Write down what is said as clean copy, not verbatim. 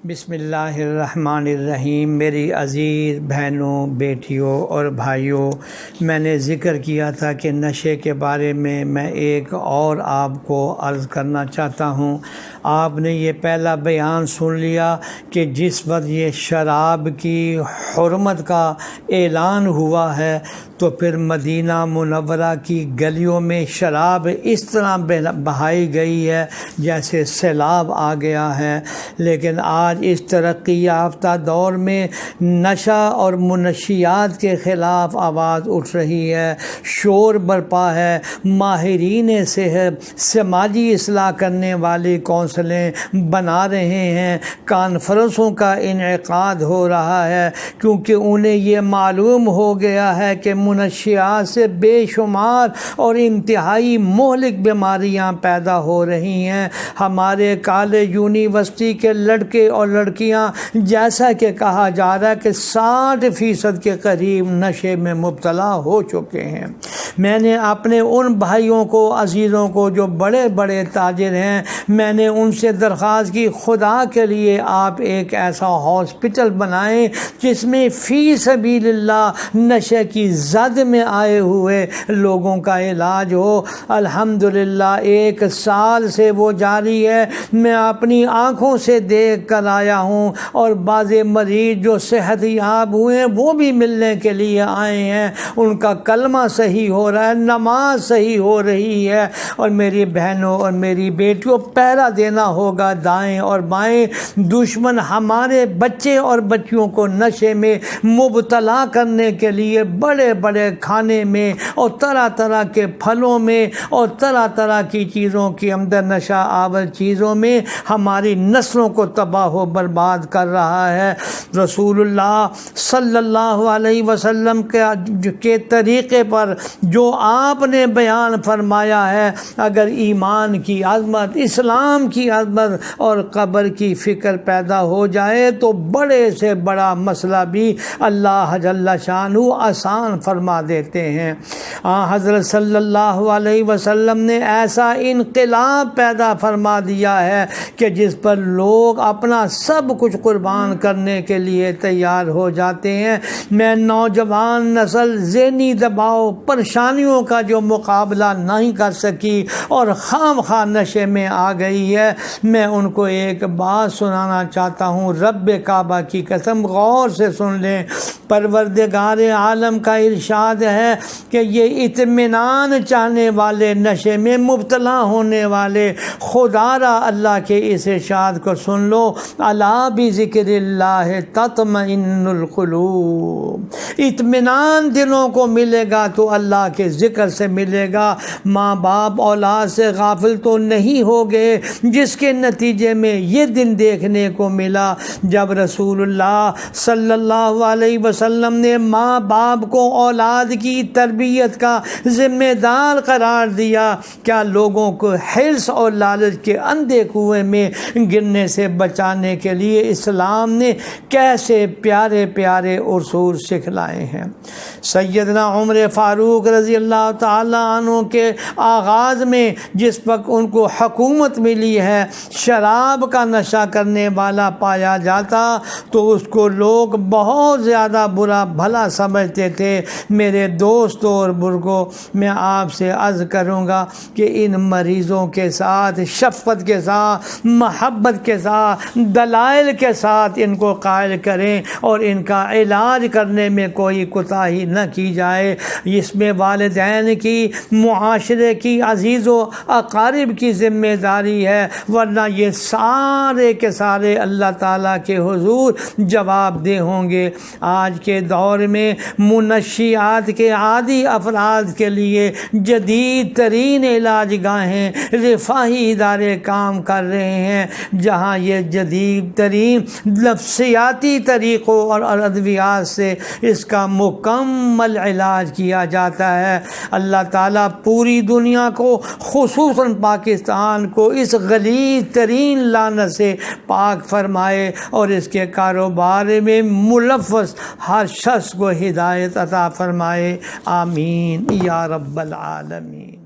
بسم اللہ الرحمن الرحیم۔ میری عزیز بہنوں، بیٹیوں اور بھائیوں، میں نے ذکر کیا تھا کہ نشے کے بارے میں ایک اور آپ کو عرض کرنا چاہتا ہوں۔ آپ نے یہ پہلا بیان سن لیا کہ جس وقت یہ شراب کی حرمت کا اعلان ہوا ہے تو پھر مدینہ منورہ کی گلیوں میں شراب اس طرح بہائی گئی ہے جیسے سیلاب آ گیا ہے۔ لیکن آج اس ترقی یافتہ دور میں نشہ اور منشیات کے خلاف آواز اٹھ رہی ہے، شور برپا ہے۔ ماہرین صحت سماجی اصلاح کرنے والی کونسلیں بنا رہے ہیں، کانفرنسوں کا انعقاد ہو رہا ہے، کیونکہ انہیں یہ معلوم ہو گیا ہے کہ منشیات سے بے شمار اور انتہائی مہلک بیماریاں پیدا ہو رہی ہیں۔ ہمارے کالج یونیورسٹی کے لڑکے اور لڑکیاں جیسا کہ کہا جا رہا ہے کہ 60% کے قریب نشے میں مبتلا ہو چکے ہیں۔ میں نے اپنے ان بھائیوں کو، عزیزوں کو جو بڑے بڑے تاجر ہیں، میں نے ان سے درخواست کی، خدا کے لیے آپ ایک ایسا ہاسپٹل بنائیں جس میں فی سبیل اللہ نشے کی زد میں آئے ہوئے لوگوں کا علاج ہو۔ الحمدللہ 1 سال سے وہ جاری ہے۔ میں اپنی آنکھوں سے دیکھ کر آیا ہوں، اور بعض مریض جو صحت یاب ہوئے ہیں وہ بھی ملنے کے لیے آئے ہیں۔ ان کا کلمہ صحیح ہو رہا ہے، نماز صحیح ہو رہی ہے۔ اور میری بہنوں اور میری بیٹیوں، پہرا دینا ہوگا دائیں اور بائیں۔ دشمن ہمارے بچے اور بچیوں کو نشے میں مبتلا کرنے کے لیے بڑے بڑے کھانے میں اور طرح طرح کے پھلوں میں اور طرح طرح کی چیزوں کے اندر، نشہ آور چیزوں میں ہماری نسلوں کو تباہ و برباد کر رہا ہے۔ رسول اللہ صلی اللہ علیہ وسلم کے طریقے پر جو آپ نے بیان فرمایا ہے، اگر ایمان کی عظمت، اسلام کی عظمت اور قبر کی فکر پیدا ہو جائے تو بڑے سے بڑا مسئلہ بھی اللہ جل شانہ آسان فرما دیتے ہیں۔ حضرت صلی اللہ علیہ وسلم نے ایسا انقلاب پیدا فرما دیا ہے کہ جس پر لوگ اپنا سب کچھ قربان کرنے کے لیے تیار ہو جاتے ہیں۔ میں نوجوان نسل ذہنی دباؤ، پریشانیوں کا جو مقابلہ نہیں کر سکی اور خام خواہ نشے میں آ گئی ہے، میں ان کو ایک بات سنانا چاہتا ہوں۔ رب کعبہ کی قسم، غور سے سن لیں۔ پروردگار عالم کا ارشاد ہے کہ یہ اطمینان چاہنے والے، نشے میں مبتلا ہونے والے، خدا را اللہ کے اس ارشاد کو سن لو، الا بذکر اللہ تطمئن القلوب۔ اطمینان دلوں کو ملے گا تو اللہ کے ذکر سے ملے گا۔ ماں باپ اولاد سے غافل تو نہیں ہو گئے، جس کے نتیجے میں یہ دن دیکھنے کو ملا جب رسول اللہ صلی اللہ علیہ وسلم نے ماں باپ کو اولاد کی تربیت کا ذمہ دار قرار دیا۔ کیا لوگوں کو حرص اور لالچ کے اندھے کنویں میں گرنے سے بچانے کے لیے اسلام نے کیسے پیارے پیارے اصول سکھلائے ہیں۔ سیدنا عمر فاروق رضی اللہ تعالیٰ عنہ کے آغاز میں جس وقت ان کو حکومت ملی ہے، شراب کا نشہ کرنے والا پایا جاتا تو اس کو لوگ بہت زیادہ برا بھلا سمجھتے تھے۔ میرے دوستوں اور بزرگوں، میں آپ سے عرض کروں گا کہ ان مریضوں کے ساتھ شفقت کے ساتھ، محبت کے ساتھ، دلائل کے ساتھ ان کو قائل کریں اور ان کا علاج کرنے میں کوئی کوتاہی نہ کی جائے۔ اس میں والدین کی، معاشرے کی، عزیز و اقارب کی ذمہ داری ہے، ورنہ یہ سارے کے سارے اللہ تعالیٰ کے حضور جواب دہ ہوں گے۔ آج کے دور میں منشیات کے عادی افراد کے لیے جدید ترین علاج گاہیں، رفاہی ادارے کام کر رہے ہیں، جہاں یہ جدید ترین نفسیاتی طریقوں اور ادویات سے اس کا مکمل علاج کیا جاتا ہے۔ اللہ تعالیٰ پوری دنیا کو، خصوصاً پاکستان کو، اس غلیظ ترین لعنت سے پاک فرمائے اور اس کے کاروبار میں ملوث ہر شخص کو ہدایت عطا فرمائے۔ آمین یا رب العالمین۔